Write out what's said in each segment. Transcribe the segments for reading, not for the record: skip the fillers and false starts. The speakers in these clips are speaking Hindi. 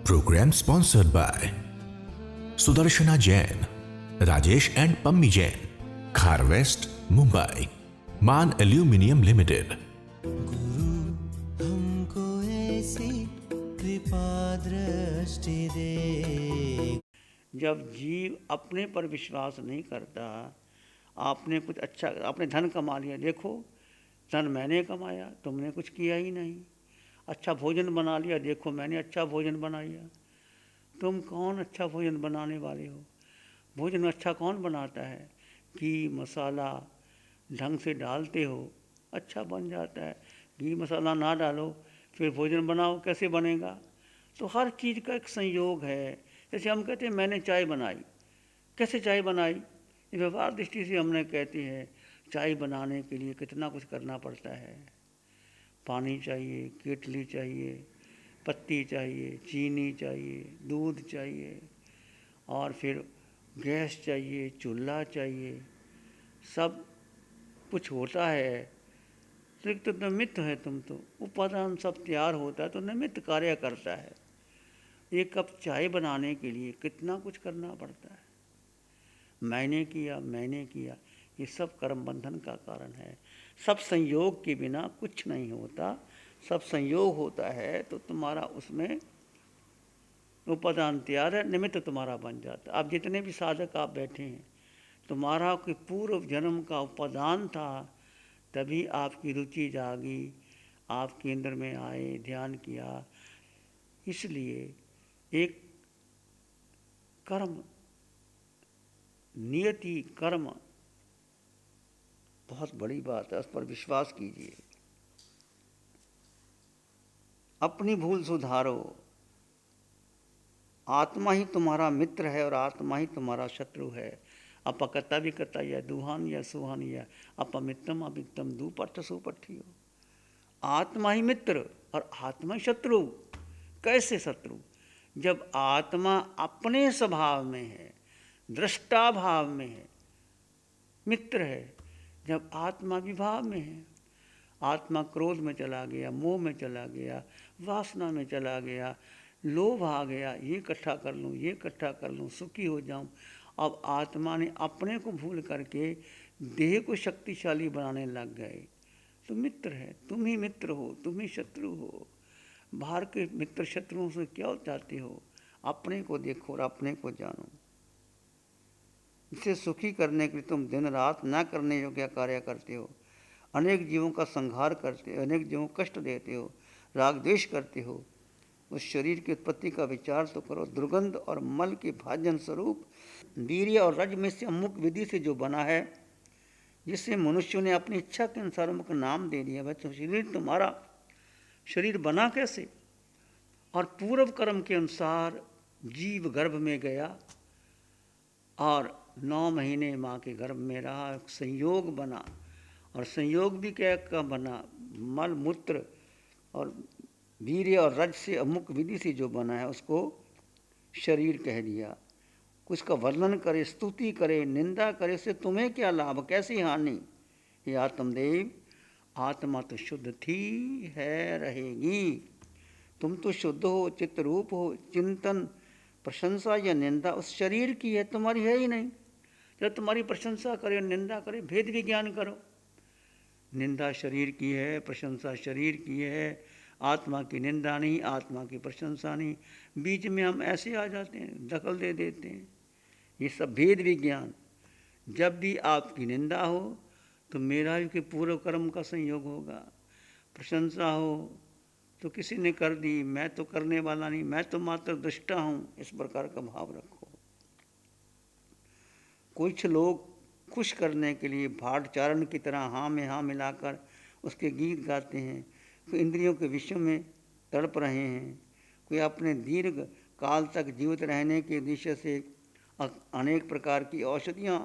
Program sponsored by Sudarshana Jain, Rajesh and Pammi Jain, Khar West, Mumbai, Man Aluminium Limited. गुरु हमको ऐसी कृपा दृष्टि दे। जब जीव अपने पर विश्वास नहीं करता, आपने कुछ अच्छा, आपने धन कमा लिया, देखो धन मैंने कमाया, तुमने कुछ किया ही नहीं। अच्छा भोजन बना लिया, देखो मैंने अच्छा भोजन बनाया। तुम कौन अच्छा भोजन बनाने वाले हो? भोजन अच्छा कौन बनाता है? घी मसाला ढंग से डालते हो, अच्छा बन जाता है। घी मसाला ना डालो फिर भोजन बनाओ, कैसे बनेगा? तो हर चीज़ का एक संयोग है। जैसे हम कहते हैं मैंने चाय बनाई, कैसे चाय बनाई? ये व्यवहार दृष्टि से हमने कहते हैं चाय बनाने के लिए कितना कुछ करना पड़ता है। पानी चाहिए, केतली चाहिए, पत्ती चाहिए, चीनी चाहिए, दूध चाहिए, और फिर गैस चाहिए, चूल्हा चाहिए, सब कुछ होता है। तो निमित्त है, तुम तो उपादान सब तैयार होता है तो निमित्त कार्य करता है। एक कप चाय बनाने के लिए कितना कुछ करना पड़ता है। मैंने किया, ये सब कर्म बंधन का कारण है। सब संयोग के बिना कुछ नहीं होता, सब संयोग होता है तो तुम्हारा उसमें उपादान तैयार है, निमित्त तुम्हारा बन जाता। अब जितने भी साधक आप बैठे हैं, तुम्हारा कोई पूर्व जन्म का उपादान था, तभी आपकी रुचि जागी, आप केंद्र में आए, ध्यान किया। इसलिए एक कर्म, नियति कर्म बहुत बड़ी बात है, उस पर विश्वास कीजिए। अपनी भूल सुधारो। आत्मा ही तुम्हारा मित्र है और आत्मा ही तुम्हारा शत्रु है। अपकता विकता या दुहान या सुहान या अपमित्रम अमित्रम दुपट्ठ सुपट्ठियो। आत्मा ही मित्र और आत्मा शत्रु। कैसे शत्रु? जब आत्मा अपने स्वभाव में है, दृष्टा भाव में है, मित्र है। जब आत्मा विभाव में है, आत्मा क्रोध में चला गया, मोह में चला गया, वासना में चला गया, लोभ आ गया, ये इकट्ठा कर लूँ, ये इकट्ठा कर लूँ, सुखी हो जाऊँ। अब आत्मा ने अपने को भूल करके देह को शक्तिशाली बनाने लग गए। तो मित्र है, तुम ही मित्र हो, तुम ही शत्रु हो। बाहर के मित्र शत्रुओं से क्या चाहते हो? अपने को देखो और अपने को जानो। इसे सुखी करने के लिए तुम दिन रात न करने योग्य कार्य करते हो, अनेक जीवों का संहार करते हो, अनेक जीवों को कष्ट देते हो, राग द्वेष करते हो। उस शरीर की उत्पत्ति का विचार तो करो। दुर्गंध और मल के भाजन स्वरूप वीर्य और रज में से अमुक विधि से जो बना है, जिससे मनुष्यों ने अपनी इच्छा के अनुसार अमुक नाम दे दिया। वह तो शरीर तुम्हारा शरीर बना कैसे? और पूर्व कर्म के अनुसार जीव गर्भ में गया और 9 महीने माँ के गर्भ में रहा, संयोग बना। और संयोग भी क्या का बना? मल मूत्र और वीर्य और रज से अमुक विधि से जो बना है उसको शरीर कह दिया। उसका वर्णन करे, स्तुति करे, निंदा करे, उससे तुम्हें क्या लाभ, कैसी हानि? ये आत्मदेव, आत्मा तो शुद्ध थी, है, रहेगी। तुम तो शुद्ध हो, चित्त रूप हो। चिंतन, प्रशंसा या निंदा उस शरीर की है, तुम्हारी है ही नहीं। जब तुम्हारी प्रशंसा करे, निंदा करे, भेद विज्ञान करो। निंदा शरीर की है, प्रशंसा शरीर की है। आत्मा की निंदा नहीं, आत्मा की प्रशंसा नहीं। बीच में हम ऐसे आ जाते हैं, दखल दे देते हैं। ये सब भेद विज्ञान। जब भी आपकी निंदा हो तो मेरा भी पूर्व कर्म का संयोग होगा। प्रशंसा हो तो किसी ने कर दी, मैं तो करने वाला नहीं, मैं तो मात्र दृष्टा हूँ, इस प्रकार का भाव रखो। कुछ लोग खुश करने के लिए भाटचारण की तरह हाँ में हाँ मिलाकर उसके गीत गाते हैं। कोई इंद्रियों के विषय में तड़प रहे हैं, कोई अपने दीर्घ काल तक जीवित रहने के उद्देश्य से अनेक प्रकार की औषधियाँ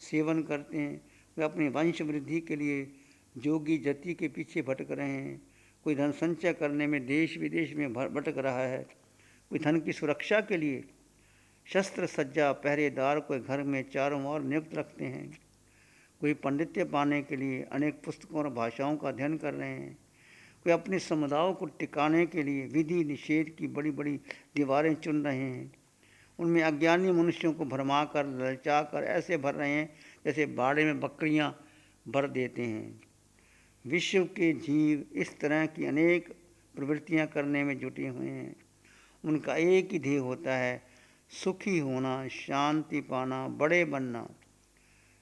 सेवन करते हैं। वे अपनी वंश वृद्धि के लिए जोगी जति के पीछे भटक रहे हैं। कोई धन संचय करने में देश विदेश में भटक रहा है। कोई धन की सुरक्षा के लिए शस्त्र सज्जा पहरेदार को घर में चारों ओर नियुक्त रखते हैं। कोई पंडित्य पाने के लिए अनेक पुस्तकों और भाषाओं का अध्ययन कर रहे हैं। वे अपने समुदायों को टिकाने के लिए विधि निषेध की बड़ी बड़ी दीवारें चुन रहे हैं। उनमें अज्ञानी मनुष्यों को भरमा कर ललचा कर ऐसे भर रहे हैं जैसे बाड़े में बकरियां भर देते हैं। विश्व के जीव इस तरह की अनेक प्रवृत्तियां करने में जुटे हुए हैं। उनका एक ही ध्येय होता है, सुखी होना, शांति पाना, बड़े बनना।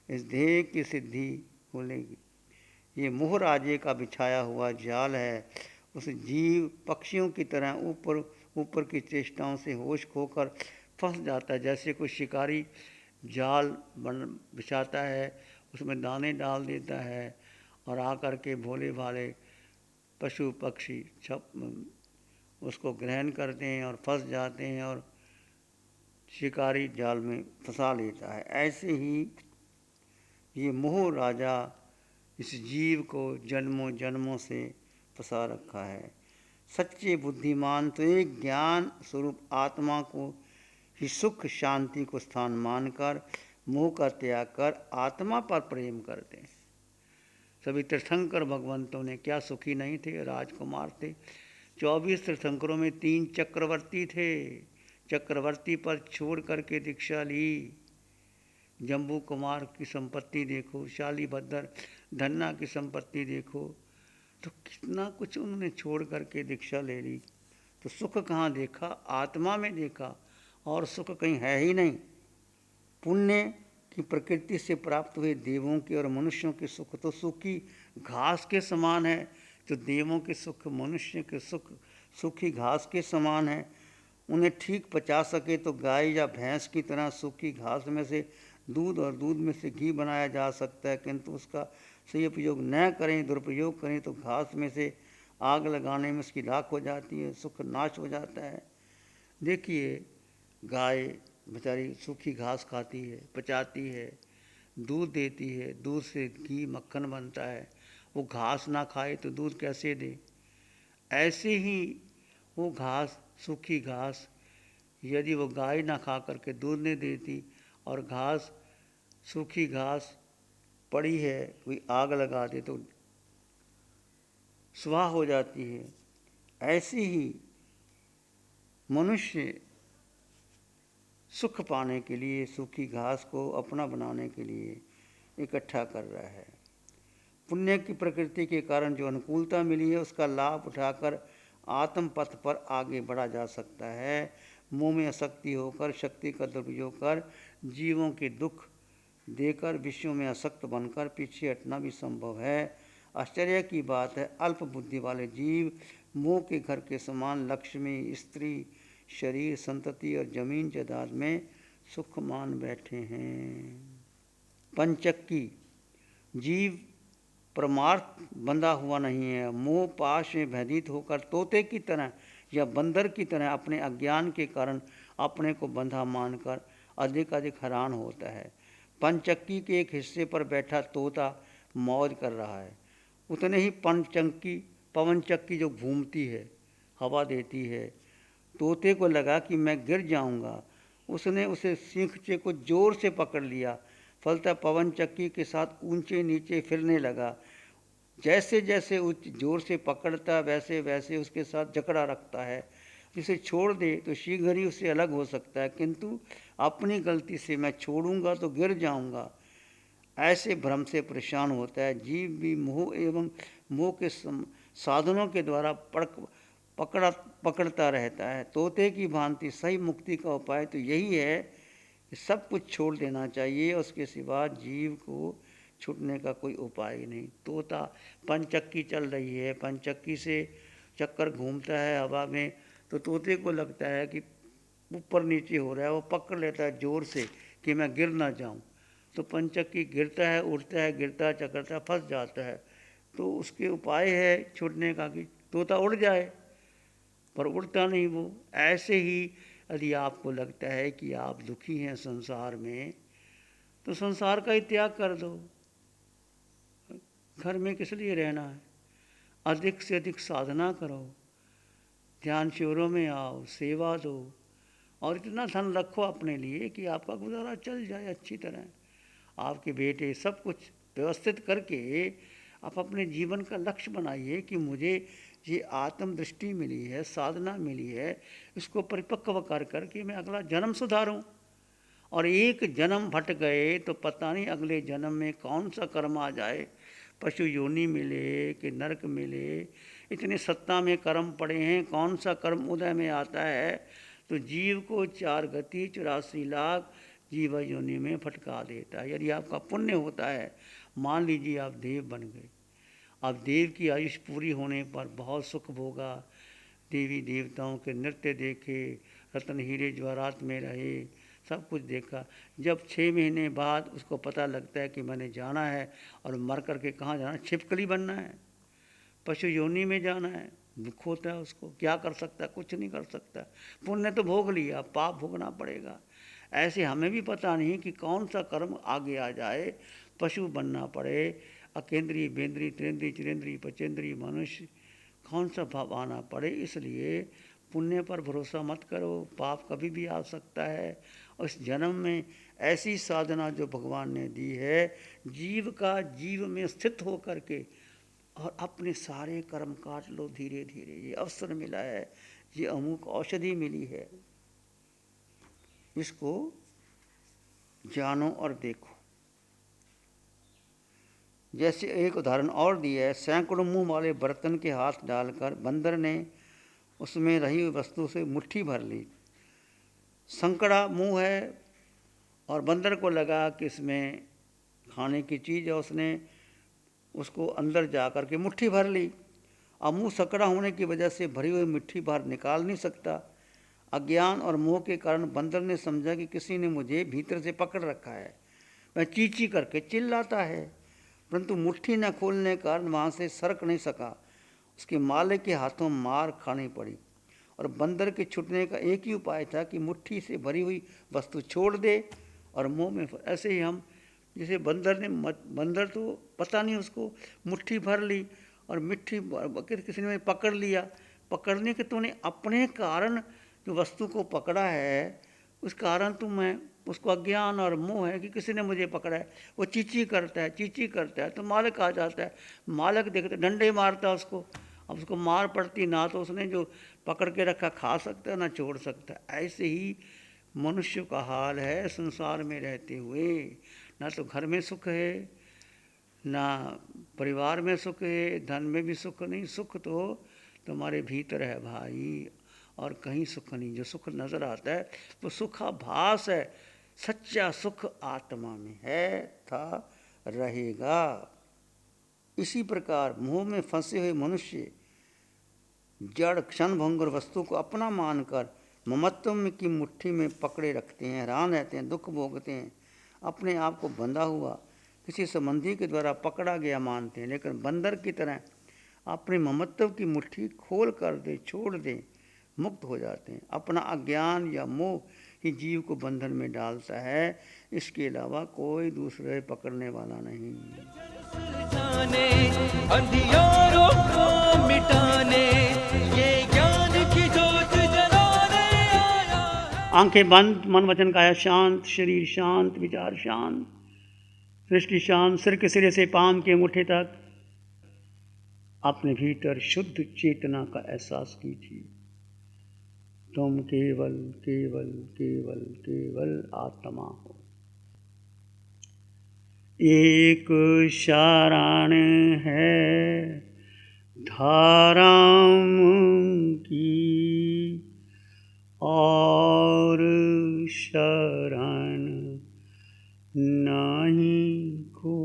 इस ध्येय की सिद्धि होगी। ये मोह राजे का बिछाया हुआ जाल है। उस जीव पक्षियों की तरह ऊपर ऊपर की चेष्टाओं से होश खोकर फंस जाता है। जैसे कोई शिकारी जाल बिछाता है, उसमें दाने डाल देता है और आकर के भोले भाले पशु पक्षी उसको ग्रहण करते हैं और फंस जाते हैं और शिकारी जाल में फंसा लेता है। ऐसे ही ये मोह राजा इस जीव को जन्मों जन्मों से फंसा रखा है। सच्चे बुद्धिमान तो एक ज्ञान स्वरूप आत्मा को ही सुख शांति को स्थान मानकर मोह का त्याग कर आत्मा पर प्रेम करते हैं। सभी तीर्थंकर भगवंतों ने क्या सुखी नहीं थे, राजकुमार थे। 24 तीर्थंकरों में 3 चक्रवर्ती थे। चक्रवर्ती पर छोड़ करके दीक्षा ली। जम्बू कुमार की संपत्ति देखो, शालीभद्र धन्ना की संपत्ति देखो, तो कितना कुछ उन्होंने छोड़ करके दीक्षा ले ली। तो सुख कहाँ देखा? आत्मा में देखा, और सुख कहीं है ही नहीं। पुण्य की प्रकृति से प्राप्त हुए देवों के और मनुष्यों के सुख तो सूखी घास के समान है। जो देवों के सुख मनुष्य के सुख सूखी घास के समान है। उन्हें ठीक पचा सके तो गाय या भैंस की तरह सूखी घास में से दूध और दूध में से घी बनाया जा सकता है, किंतु उसका सही उपयोग न करें, दुरुपयोग करें तो घास में से आग लगाने में उसकी राख हो जाती है, सुख नाश हो जाता है। देखिए, गाय बेचारी सूखी घास खाती है, पचाती है, दूध देती है, दूध से घी मक्खन बनता है। वो घास ना खाए तो दूध कैसे दे? ऐसे ही वो घास, सूखी घास, यदि वो गाय ना खा करके दूध नहीं देती और घास, सूखी घास पड़ी है, कोई आग लगा दे तो स्वाहा हो जाती है। ऐसे ही मनुष्य सुख पाने के लिए सूखी घास को अपना बनाने के लिए इकट्ठा कर रहा है। पुण्य की प्रकृति के कारण जो अनुकूलता मिली है उसका लाभ उठाकर आत्म पथ पर आगे बढ़ा जा सकता है। मोह में आसक्ति होकर शक्ति का दुरुपयोग कर जीवों के दुख देकर विश्व में आसक्त बनकर पीछे हटना भी संभव है। आश्चर्य की बात है, अल्प बुद्धि वाले जीव मोह के घर के समान लक्ष्मी, स्त्री, शरीर, संतति और जमीन जायदाद में सुख मान बैठे हैं। पंचक्की जीव परमार्थ बंधा हुआ नहीं है। मोह पाश में भयभीत होकर तोते की तरह या बंदर की तरह अपने अज्ञान के कारण अपने को बंधा मानकर अधिक अधिक हैरान होता है। पंचक्की के एक हिस्से पर बैठा तोता मौज कर रहा है। उतने ही पवन चक्की जो घूमती है, हवा देती है। तोते को लगा कि मैं गिर जाऊंगा। उसने उसे सींगचे को जोर से पकड़ लिया। फलतः पवन चक्की के साथ ऊंचे नीचे फिरने लगा। जैसे जैसे जोर से पकड़ता वैसे वैसे उसके साथ जकड़ा रखता है। इसे छोड़ दे तो शीघ्र ही उससे अलग हो सकता है, किंतु अपनी गलती से मैं छोड़ूंगा तो गिर जाऊंगा, ऐसे भ्रम से परेशान होता है। जीव भी मोह एवं मोह के साधनों के द्वारा पकड़ता रहता है। तोते की भांति सही मुक्ति का उपाय तो यही है कि सब कुछ छोड़ देना चाहिए, उसके सिवा जीव को छूटने का कोई उपाय ही नहीं। तोता पंचक्की चल रही है, पंचक्की से चक्कर घूमता है हवा में, तो तोते को लगता है कि ऊपर नीचे हो रहा है, वो पकड़ लेता है जोर से कि मैं गिर ना जाऊं। तो पंचक्की गिरता है, उठता है, गिरता चकरता फंस जाता है। तो उसके उपाय है छूटने का कि तोता उड़ जाए, पर उड़ता नहीं वो। ऐसे ही यदि आपको लगता है कि आप दुखी हैं संसार में, तो संसार का ही त्याग कर दो। घर में किस लिए रहना है? अधिक से अधिक साधना करो, ध्यान शिविरों में आओ, सेवा दो, और इतना धन रखो अपने लिए कि आपका गुजारा चल जाए अच्छी तरह। आपके बेटे सब कुछ व्यवस्थित करके आप अपने जीवन का लक्ष्य बनाइए कि मुझे ये आत्म दृष्टि मिली है, साधना मिली है, इसको परिपक्व कर कर के मैं अगला जन्म सुधारूं। और एक जन्म भट गए तो पता नहीं अगले जन्म में कौन सा कर्म आ जाए, पशु योनि मिले कि नरक मिले। इतने सत्ता में कर्म पड़े हैं, कौन सा कर्म उदय में आता है। तो जीव को 4 गति 84 लाख जीव योनि में फटका देता है। यदि आपका पुण्य होता है, मान लीजिए आप देव बन गए, अब देव की आयुष पूरी होने पर बहुत सुख भोगा, देवी देवताओं के नृत्य देखे, रत्न हीरे जवाहरात में रहे, सब कुछ देखा। जब 6 महीने बाद उसको पता लगता है कि मैंने जाना है, और मर कर के कहाँ जाना है, छिपकली बनना है, पशु योनि में जाना है, दुख होता है उसको। क्या कर सकता है, कुछ नहीं कर सकता। पुण्य तो भोग लिया, पाप भोगना पड़ेगा। ऐसे हमें भी पता नहीं कि कौन सा कर्म आगे आ जाए, पशु बनना पड़े, अकेंद्रीय बेंद्रीय त्रेंद्रीय चिरेंद्रीय पचेंद्रीय मनुष्य, कौन सा भाव आना पड़े। इसलिए पुण्य पर भरोसा मत करो, पाप कभी भी आ सकता है। उस जन्म में ऐसी साधना जो भगवान ने दी है, जीव का जीव में स्थित हो करके और अपने सारे कर्म काट लो धीरे धीरे। ये अवसर मिला है, ये अमुक औषधि मिली है, इसको जानो और देखो। जैसे एक उदाहरण और दिया है, सैकड़ों मुंह वाले बर्तन के हाथ डालकर बंदर ने उसमें रही हुई वस्तु से मुट्ठी भर ली। संकड़ा मुंह है और बंदर को लगा कि इसमें खाने की चीज़ है, उसने उसको अंदर जा कर के मुट्ठी भर ली। अब मुंह संकड़ा होने की वजह से भरी हुई मुट्ठी बाहर निकाल नहीं सकता। अज्ञान और मोह के कारण बंदर ने समझा कि किसी ने मुझे भीतर से पकड़ रखा है, वह चींची करके चिल्लाता है, परंतु मुट्ठी न खोलने के कारण वहाँ से सरक नहीं सका। उसके मालिक के हाथों मार खानी पड़ी और बंदर के छूटने का एक ही उपाय था कि मुट्ठी से भरी हुई वस्तु छोड़ दे और मुंह में। ऐसे ही हम, जैसे बंदर तो पता नहीं उसको मुट्ठी भर ली और मिट्टी किसी ने पकड़ लिया। पकड़ने के तूने अपने कारण जो वस्तु को पकड़ा है, उस कारण तो मैं उसको अज्ञान और मोह है कि किसी ने मुझे पकड़ा है। वो चींची करता है तो मालिक आ जाता है, मालिक देखते डंडे मारता है उसको। अब उसको मार पड़ती, ना तो उसने जो पकड़ के रखा खा सकता है ना छोड़ सकता है। ऐसे ही मनुष्य का हाल है संसार में रहते हुए। ना तो घर में सुख है, ना परिवार में सुख है, धन में भी सुख नहीं। सुख तो तुम्हारे भीतर है भाई, और कहीं सुख नहीं। जो सुख नज़र आता है वो सुखाभास है, सच्चा सुख आत्मा में है, था, रहेगा। इसी प्रकार मोह में फंसे हुए मनुष्य जड़ क्षणभंगुर वस्तु को अपना मानकर ममत्व की मुट्ठी में पकड़े रखते हैं, हैरान रहते हैं, दुख भोगते हैं, अपने आप को बंधा हुआ किसी संबंधी के द्वारा पकड़ा गया मानते हैं। लेकिन बंदर की तरह अपने ममत्व की मुट्ठी खोल कर दे, छोड़ दे, मुक्त हो जाते हैं। अपना अज्ञान या मोह ही जीव को बंधन में डालता है, इसके अलावा कोई दूसरे पकड़ने वाला नहीं। अंधियारों को मिटाने ये ज्ञान की जोत जलाने आया है। आंखें बंद, मन वचन काया शांत, शरीर शांत, विचार शांत, दृष्टि शांत। सिर के सिरे से पांव के अंगूठे तक अपने भीतर शुद्ध चेतना का एहसास कीजिए। तुम केवल केवल केवल केवल आत्मा हो। एक शरण है धाराम की और शरण नहीं को।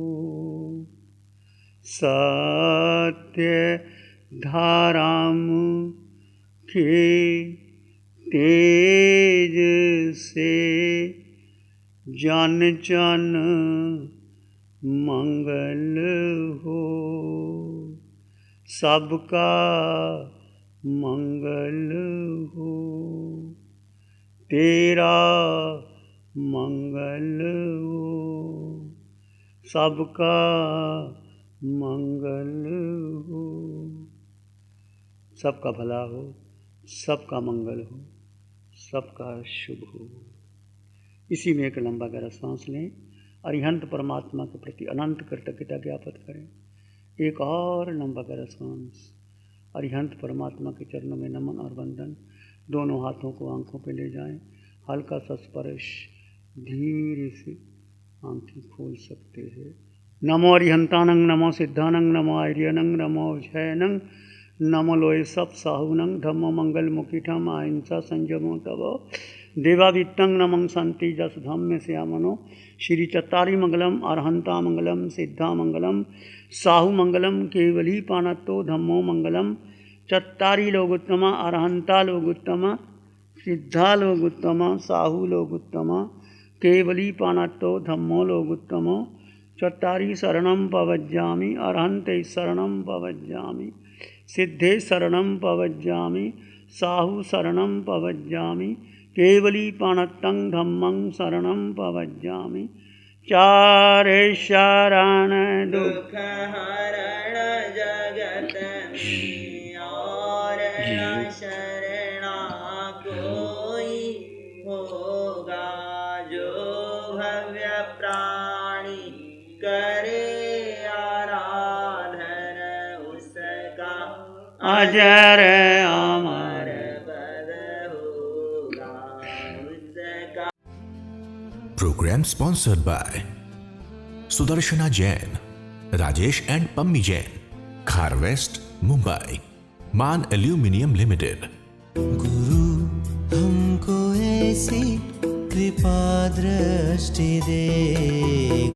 सत्य धाराम के तेज से जन जन मंगल हो, सबका मंगल हो, तेरा मंगल हो, सबका मंगल हो। सबका भला हो, सबका मंगल हो, सबका शुभ हो। इसी में एक लंबा गहरा सांस लें और अनंत परमात्मा के प्रति अनंत कृतज्ञता ज्ञापित करें। एक और लंबा गहरा सांस अरिहंत परमात्मा के चरणों में नमन और वंदन। दोनों हाथों को आंखों पे ले जाएं, हल्का सा स्पर्श, धीरे से आंखें खोल सकते हैं। नमो अरिहंतानंग, नमो सिद्धानंग, नमो आर्यनंग, नमो विजयनंग, नमो लोय सब साहुनंग, धम्मो मंगल मुखिठम अहिंसा संयमो तवो देवावित्तं नमं शांति जस धम्म श्यामनो। श्री चत्तारी मंगलम, अरहंता मंगलम, सिद्धा मंगलम, साहु मंगलम, केवली पाणत्तो धम्मो मंगलम। चत्तारी लोगोत्तमा, अरहंता लोगोत्तमा, सिद्धा लोगोत्तमा, साहु लोगोत्तमा, केवली पाणत्तो धम्मो लोगोत्तमो। चत्तारी शरणं पवज्जामि, अरहंते शरणं पवज्जामि, सिद्धे शरणं पवज्जामि, साहु शरणं पवज्जामि, केवली पाणत्तं धम्मं शरणं पवज्जामि। चारे शरण दुख हरण जगत में और न शरणा कोई होगा। जो भव्य प्राणी करे आराधन उसका अजर अमर Program sponsored by Sudarshana Jain, Rajesh and Pammi Jain, Khar West, Mumbai, Man Aluminium Limited. गुरु हमको ऐसी कृपा दृष्टि दे।